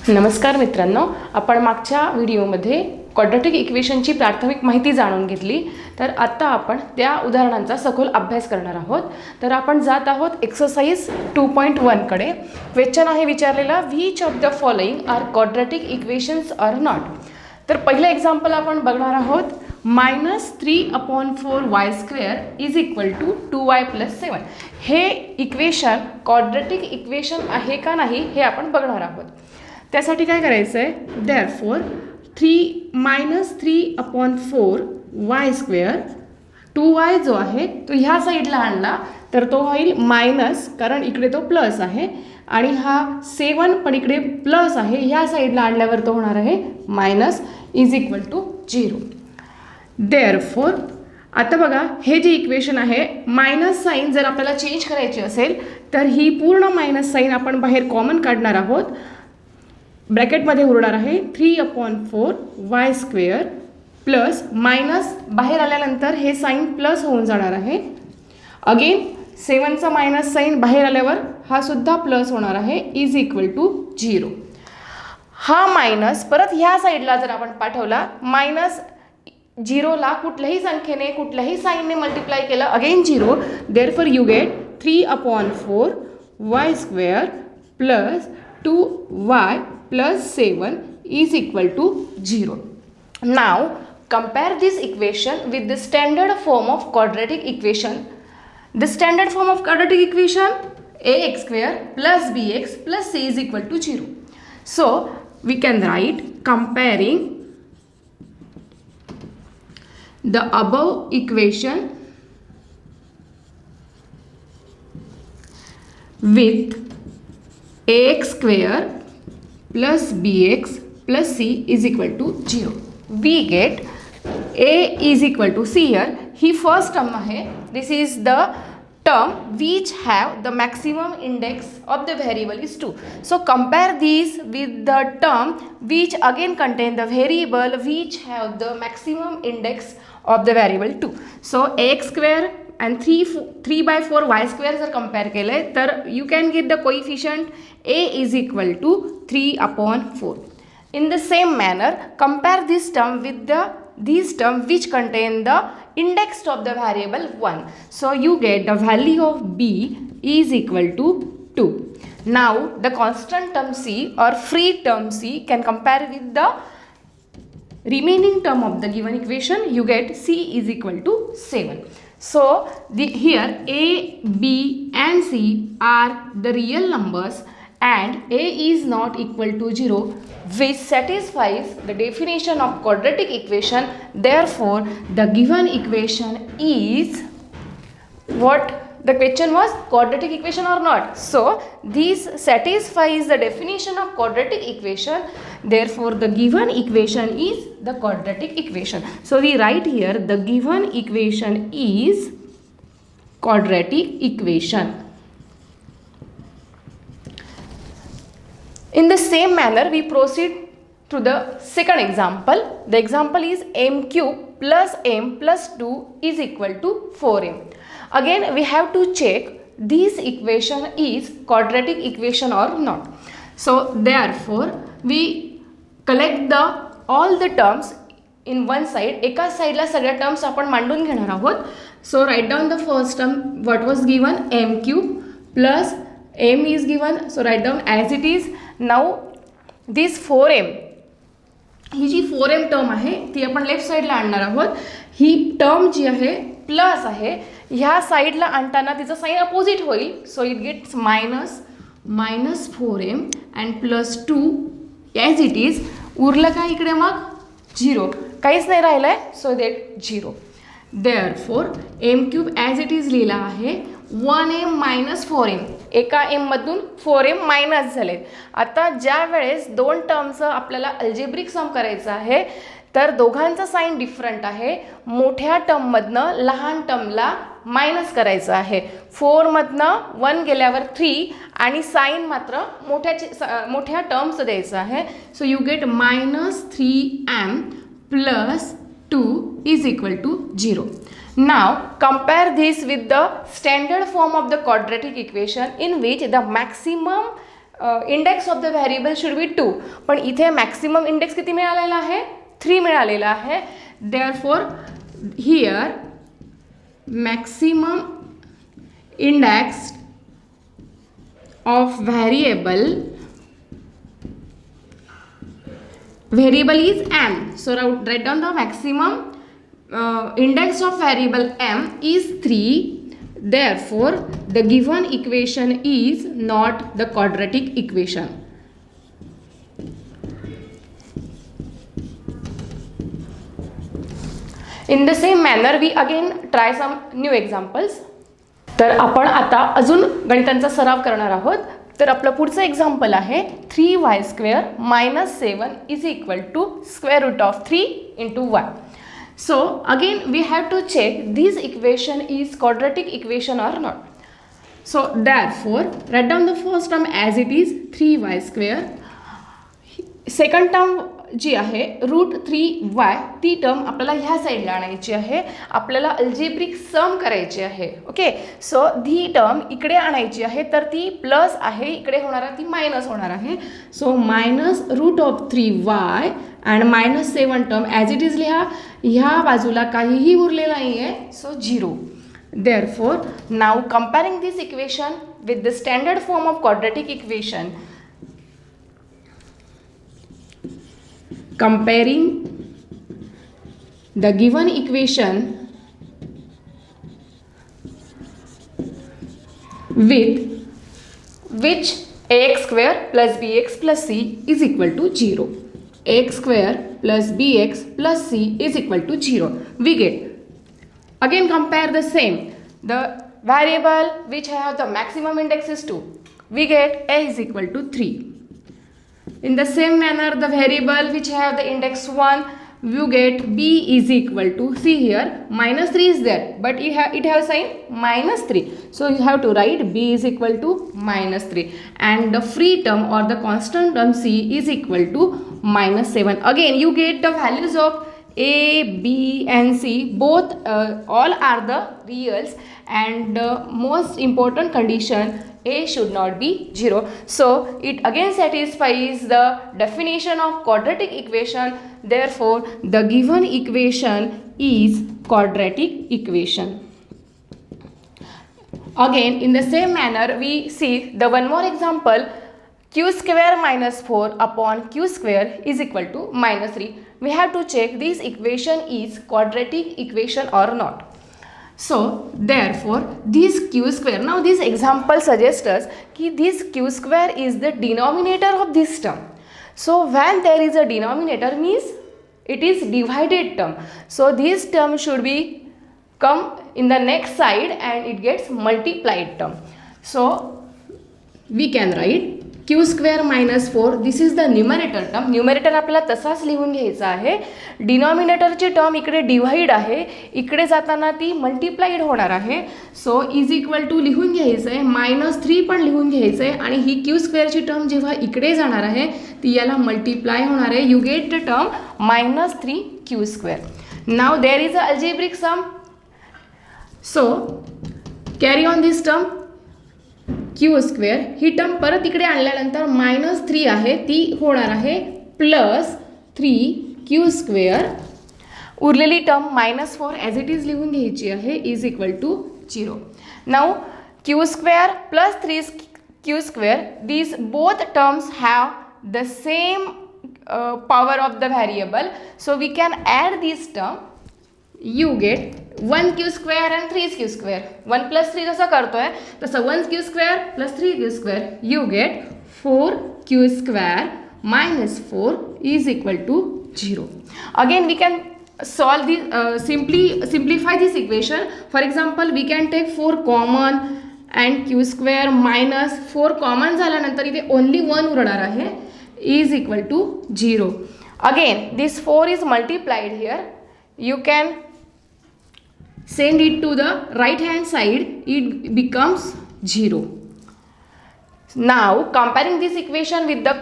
नमस्कार मित्रांनो, आपण मागच्या व्हिडिओमध्ये क्वाड्रॅटिक इक्वेशनची प्राथमिक माहिती जाणून घेतली. तर आता आपण त्या उदाहरणांचा सखोल अभ्यास करणार आहोत. तर आपण जात आहोत एक्सरसाइज 2.1 कडे. क्वेश्चन आहे विचारलेला, which of the following are quadratic equations are not. तर पहिलं एक्झाम्पल आपण बघणार आहोत, -3/4y² is equal to 2y + 7. हे इक्वेशन क्वाड्रॅटिक इक्वेशन आहे का नाही हे आपण बघणार आहोत. त्यासाठी काय करायचं आहे, देअरफॉर -3/4y², 2y जो आहे तो ह्या साईडला आणला तर तो होईल मायनस, कारण इकडे तो प्लस आहे, आणि हा 7 पण इकडे प्लस आहे, ह्या साईडला आणल्यावर तो होणार आहे minus, is equal to 0. Therefore आता बघा, हे जे इक्वेशन आहे, मायनस साईन जर आपल्याला चेंज करायची असेल तर ही पूर्ण मायनस साईन आपण बाहेर कॉमन काढणार आहोत. ब्रॅकेटमध्ये उरणार आहे 3/4y² प्लस मायनस, बाहेर आल्यानंतर हे साईन प्लस होऊन जाणार आहे. अगेन 7चा मायनस साईन बाहेर आल्यावर हा सुद्धा प्लस होणार आहे, इज इक्वल टू 0. हा मायनस परत ह्या साईडला जर आपण पाठवला, मायनस 0ला कुठल्याही संख्येने कुठल्याही साईनने मल्टिप्लाय केलं, again 0. Therefore you get 3/4y² plus 2y plus 7 is equal to 0. Now compare this equation with the standard form of quadratic equation. The standard form of quadratic equation, ax² plus bx plus c is equal to 0. So we can write, comparing the above equation with ax² plus bx plus c is equal to 0. We get a is equal to, see here, he first term आहे. This is the term which have the maximum index of the variable is 2. So compare these with the term which again contain the variable which have the maximum index of the variable 2. So ax² and 3/4y² जर compare केले तर you can get the coefficient a is equal to 3/4. In the same manner, compare this term with these term which contain the index of the variable 1. So you get the value of b is equal to 2. Now the constant term c or free term c can compare with the remaining term of the given equation. You get c is equal to 7. So here a, b and c are the real numbers and a is not equal to 0, which satisfies the definition of quadratic equation. Therefore the given equation is what? The question was quadratic equation or not. So this satisfies the definition of quadratic equation. Therefore the given equation is the quadratic equation. So we write here, the given equation is quadratic equation. In the same manner we proceed to the second example. The example is m³ plus m plus 2 is equal to 4m. Again we have to check this equation is quadratic equation or not. So therefore we collect all the terms in one side. एका साईडला सगळ्या terms आपण मांडून घेणार आहोत. So write down the first term, what was given, m³ plus m is given, so write down as it is. Now this 4m, ही जी 4m term आहे ती आपण लेफ्ट साईडला आणणार आहोत. ही टर्म जी आहे प्लस आहे, ह्या साईडला आणताना तिचं साईन अपोजिट होईल. So it gets -4m and plus 2 as it is. उरलं का इकडे मग 0, काहीच नाही राहिलं आहे, so that 0. Therefore m³ as it is लिहिला आहे, 1m - 4m, एका mमधून 4m मायनस झालेत. आता ज्या वेळेस दोन टर्मचं आपल्याला अल्जेब्रिक सम करायचं आहे तर दोघांचं साईन डिफरंट आहे. मोठ्या टर्ममधनं लहान टर्मला मायनस करायचं आहे. 4मधनं 1 गेल्यावर 3 आणि साईन मात्र मोठ्या टर्मचं द्यायचं आहे. So you get -3m plus 2 is equal to 0. Now compare this with the standard form of the quadratic equation in which the maximum index of the variable should be 2, पण इथे मॅक्सिमम इंडेक्स किती मिळालेला आहे, 3 मिळालेला आहे. Therefore here maximum index of variable is m. So write down the maximum index of variable m is 3. Therefore the given equation is not the quadratic equation. In the same manner we again try some new examples. तर आपण आता अजून गणितांचा सराव करणार आहोत. तर आपलं पुढचं एक्झाम्पल आहे 3y² - 7 is equal to square root of 3 into y. So again we have to check this equation is quadratic equation or not. So therefore write down the first term as it is 3y². Second term जी आहे √3y, ती term आपल्याला ह्या साईडला आणायची आहे. आपल्याला algebraic sum करायची आहे. ओके, सो ही टर्म इकडे आणायची आहे, तर ती प्लस आहे, इकडे होणार ती मायनस होणार आहे. सो -√3y and -7 term as it is लिहा. ह्या बाजूला काहीही उरलेलं नाही आहे, सो 0. Therefore now comparing this equation with the standard form of quadratic equation, comparing the given equation with which ax² plus bx plus c is equal to 0. ax² plus bx plus c is equal to 0. We get, again compare the same, the variable which have the maximum index is 2, we get a is equal to 3. In the same manner the variable which have the index 1, you get b is equal to, see here -3 is there, but it have sign -3, so you have to write b is equal to -3, and the free term or the constant term c is equal to -7. Again you get the values of a, b and c, both all are the reals, and the most important condition, a should not be 0. So it again satisfies the definition of quadratic equation. Therefore the given equation is quadratic equation. Again in the same manner we see the one more example, q² - 4 upon q² is equal to -3. We have to check this equation is quadratic equation or not. So therefore this q², now this example suggests us कि this q² is the denominator of this term. So when there is a denominator means it is divided term. So this term should be come in the next side and it gets multiplied term. So we can write q² - 4, this is the numerator term. Numerator आपल्याला तसाच लिहून घ्यायचा आहे. डिनॉमिनेटरची term इकडे divide आहे, इकडे जाताना ती मल्टिप्लाइड होणार आहे. सो इज इक्वल टू लिहून घ्यायचं आहे, -3 पण लिहून घ्यायचं आहे, आणि ही q² ची टर्म जेव्हा इकडे जाणार आहे ती याला मल्टिप्लाय होणार आहे. You get the term -3q². Now there is a algebraic sum. So carry on this term q². He term परत इकडे आणल्यानंतर -3 आहे, ती होणार आहे +3q². उरलेली टर्म -4 ॲज इट इज लिहून घ्यायची आहे, is equal to 0. Now q² plus 3q², these both terms have the same power of the variable, so we can add this term. You get 1q² and 3q². 1 + 3 जसं करतोय तसं 1q² plus 3q², you get 4q² - 4 is equal to 0. Again we can solve this, simplify this equation. For example we can take 4 common and q² - 4 common झाल्यानंतर इथे only 1 उरणार आहे, is equal to 0. Again this 4 is multiplied here, you can send it to the right hand side, it becomes 0. Now comparing this equation with the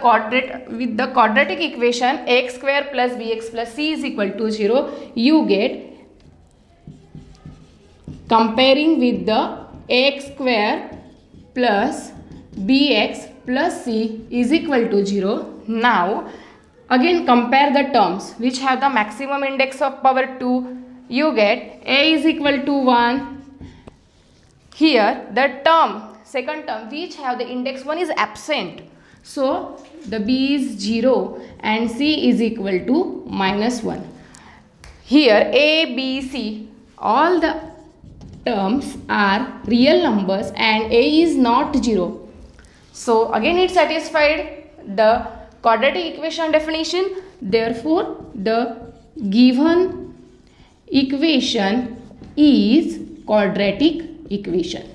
quadratic equation ax² plus bx plus c is equal to 0, you get, comparing with the ax² plus bx plus c is equal to 0. Now again compare the terms which have the maximum index of power 2. You get a is equal to 1. Here the second term which have the index 1 is absent. So the b is 0 and c is equal to -1. Here a, b, c, all the terms are real numbers and a is not 0. So again it satisfied the quadratic equation definition. Therefore the given equation is quadratic equation.